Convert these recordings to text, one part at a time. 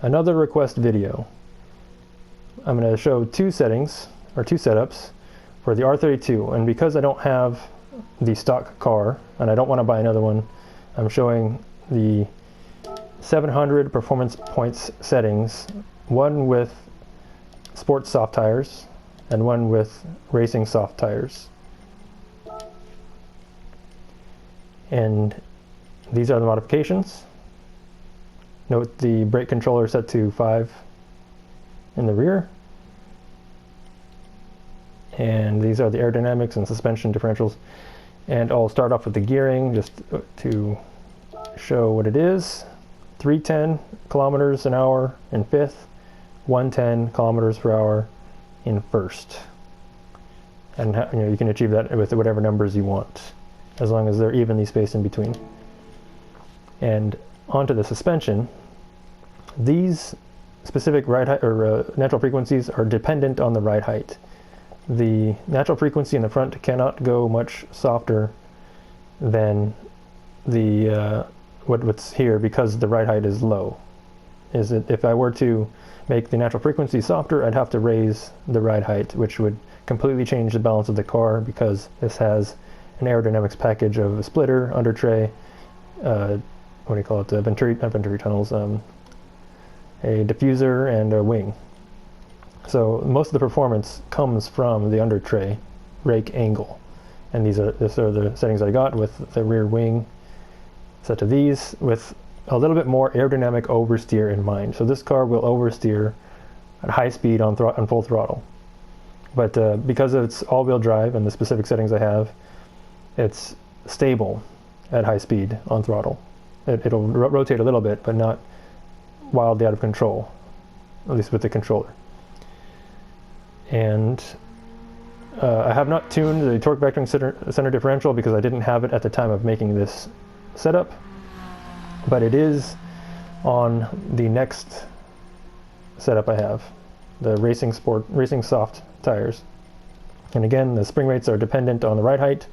another request video. I'm going to show two settings, or two setups, for the R32, and because I don't have the stock car, and I don't want to buy another one, I'm showing the 700 performance points settings, one with sports soft tires, and one with racing soft tires. And these are the modifications. Note the brake controller set to 5 in the rear. And these are the aerodynamics and suspension differentials. And I'll start off with the gearing just to show what it is. 310 kilometers an hour in fifth, 110 kilometers per hour in first. And you can achieve that with whatever numbers you want, as long as they're evenly spaced in between. And onto the suspension. These specific ride height or natural frequencies are dependent on the ride height. The natural frequency in the front cannot go much softer than the what's here, because the ride height is low. If I were to make the natural frequency softer, I'd have to raise the ride height, which would completely change the balance of the car, because this has an aerodynamics package of a splitter, under tray, what do you call it, not venturi tunnels, a diffuser, and a wing. So most of the performance comes from the under tray rake angle, and these are the settings I got with the rear wing set to these, with a little bit more aerodynamic oversteer in mind. So this car will oversteer at high speed on full throttle, but because it's all-wheel drive and the specific settings I have, it's stable at high speed on throttle. It'll rotate a little bit, but not wildly out of control, at least with the controller. And I have not tuned the torque vectoring center differential because I didn't have it at the time of making this setup, but it is on the next setup I have, the racing soft tires. And again, the spring rates are dependent on the ride height.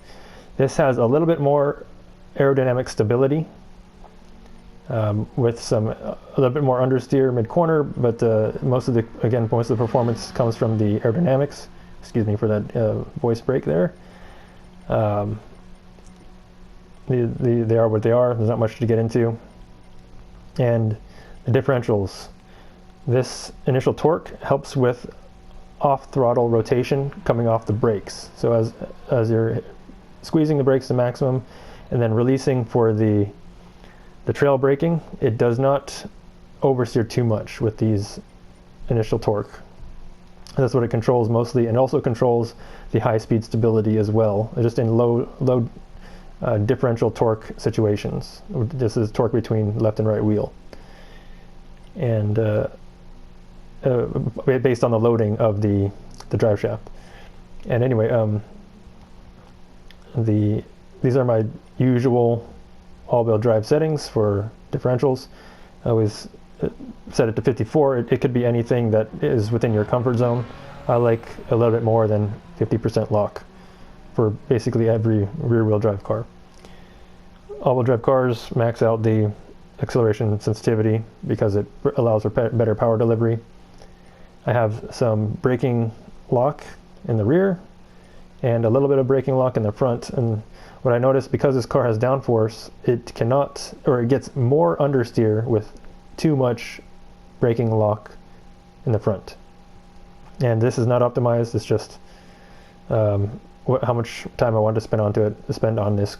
This has a little bit more aerodynamic stability, with a little bit more understeer mid-corner, but most of the performance comes from the aerodynamics. Excuse me for that voice break there. They are what they are. There's not much to get into. And the differentials. This initial torque helps with off-throttle rotation coming off the brakes. So as you're squeezing the brakes to maximum and then releasing for the trail braking, it does not oversteer too much with these initial torque. That's what it controls mostly, and also controls the high-speed stability as well, just in low differential torque situations. This is torque between left and right wheel, and based on the loading of the drive shaft. And anyway, these are my usual all-wheel drive settings for differentials. I always set it to 54. It could be anything that is within your comfort zone. I like a little bit more than 50% lock for basically every rear-wheel drive car. All-wheel drive cars max out the acceleration sensitivity because it allows for better power delivery. I have some braking lock in the rear and a little bit of braking lock in the front, and what I noticed, because this car has downforce, it gets more understeer with too much braking lock in the front. And this is not optimized. It's just how much time I want to spend on this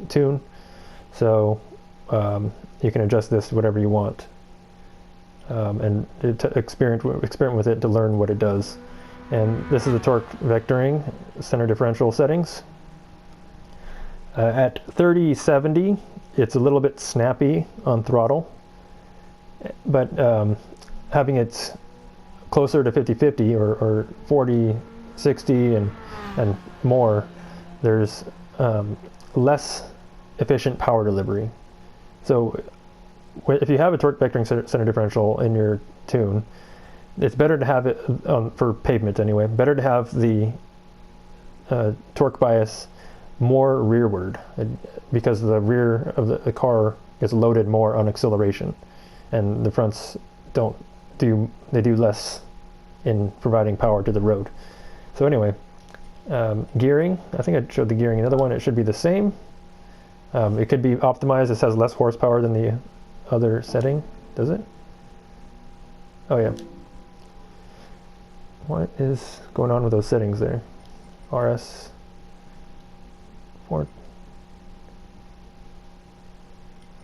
tune. So you can adjust this whatever you want, and experiment with it to learn what it does. And this is the torque vectoring center differential settings. At 30-70, it's a little bit snappy on throttle, but having it closer to 50-50 or 40-60 and more, there's less efficient power delivery. So if you have a torque vectoring center differential in your tune, it's better to have it, for pavement anyway, better to have the torque bias more rearward, because the rear of the car is loaded more on acceleration, and the front's they do less in providing power to the road. So anyway, gearing, I think I showed the gearing another one. It should be the same. It could be optimized. This has less horsepower than the other setting, does it? Oh yeah. What is going on with those settings there? RS 4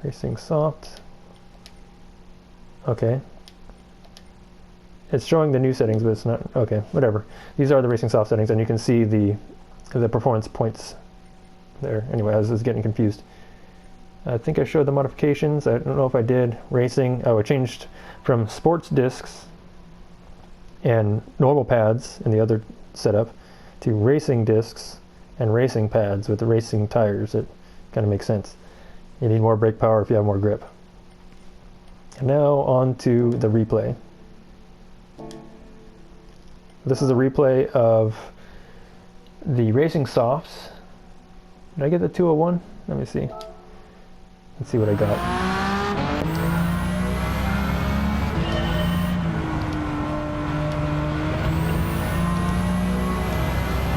racing soft. Okay. It's showing the new settings, but it's not. Okay, whatever. These are the racing soft settings, and you can see the performance points there. Anyway, I was getting confused. I think I showed the modifications. I don't know if I did. Racing. Oh, I changed from sports discs and normal pads in the other setup to racing discs and racing pads with the racing tires. It kind of makes sense. You need more brake power if you have more grip. And now on to the replay. This is a replay of the racing softs. Did I get the 201? Let me see. Let's see what I got.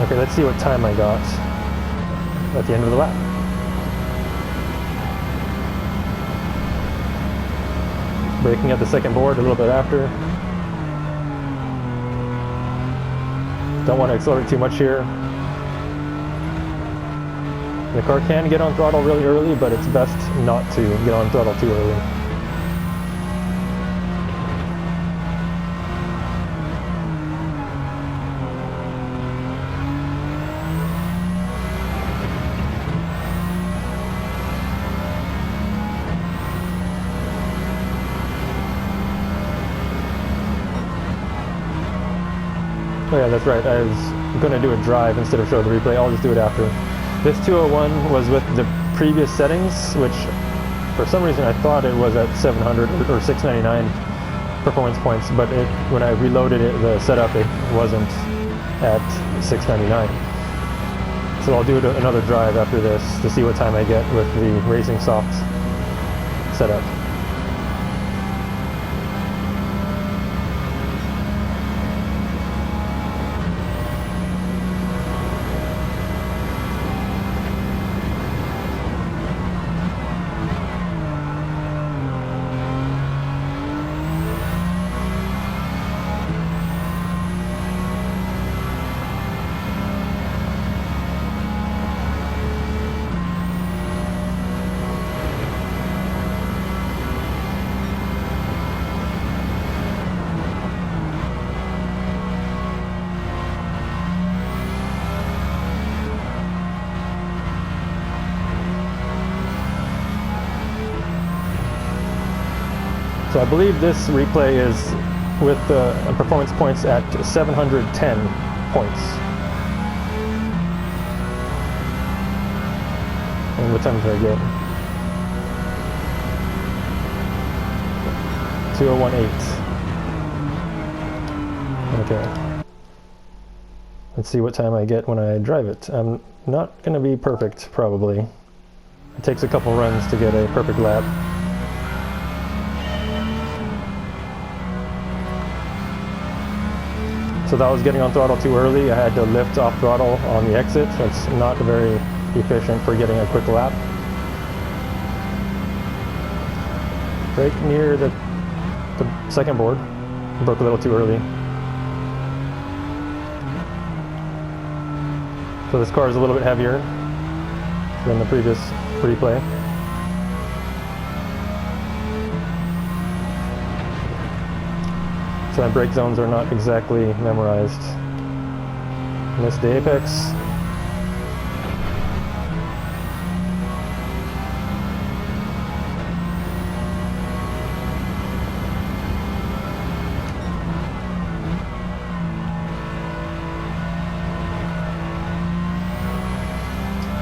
Okay, let's see what time I got at the end of the lap. Braking at the second board a little bit after. Don't want to accelerate too much here. The car can get on throttle really early, but it's best not to get on throttle too early. Oh yeah, that's right. I was going to do a drive instead of show the replay. I'll just do it after. This 201 was with the previous settings, which for some reason I thought it was at 700 or 699 performance points, but when I reloaded it, the setup, it wasn't at 699. So I'll do another drive after this to see what time I get with the racing soft setup. So I believe this replay is with the performance points at 710 points. And what time did I get? 2018. Okay. Let's see what time I get when I drive it. I'm not going to be perfect, probably. It takes a couple runs to get a perfect lap. So that was getting on throttle too early. I had to lift off throttle on the exit. That's not very efficient for getting a quick lap. Brake near the second board. Broke a little too early. So this car is a little bit heavier than the previous replay. So my brake zones are not exactly memorized. Missed the apex.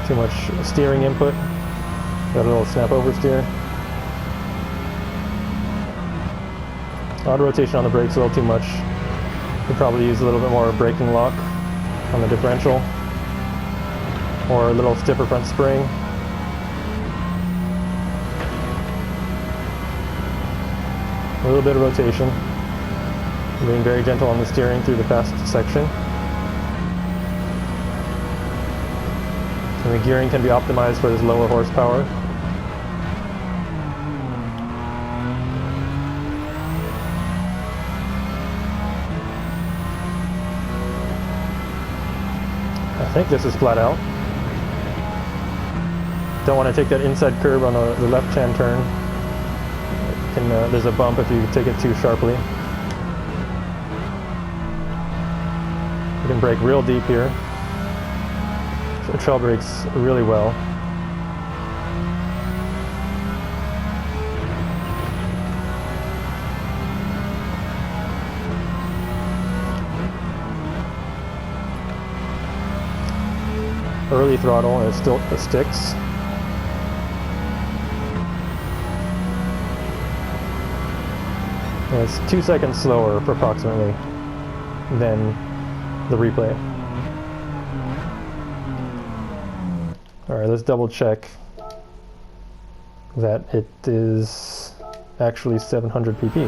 Too much steering input. Got a little snap oversteer. Auto rotation on the brakes a little too much. Could probably use a little bit more braking lock on the differential, or a little stiffer front spring. A little bit of rotation. Being very gentle on the steering through the fast section. And the gearing can be optimized for this lower horsepower. I think this is flat out. Don't want to take that inside curve on the left-hand turn. There's a bump if you take it too sharply. You can brake real deep here. The trail brakes really well. Early throttle and it sticks. And it's 2 seconds slower approximately than the replay. Alright, let's double check that it is actually 700 pp.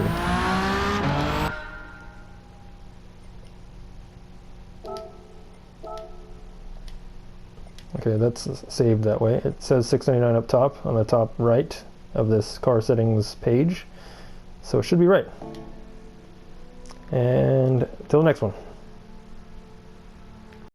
Okay, that's saved that way. It says 699 up top on the top right of this car settings page. So it should be right. And till the next one.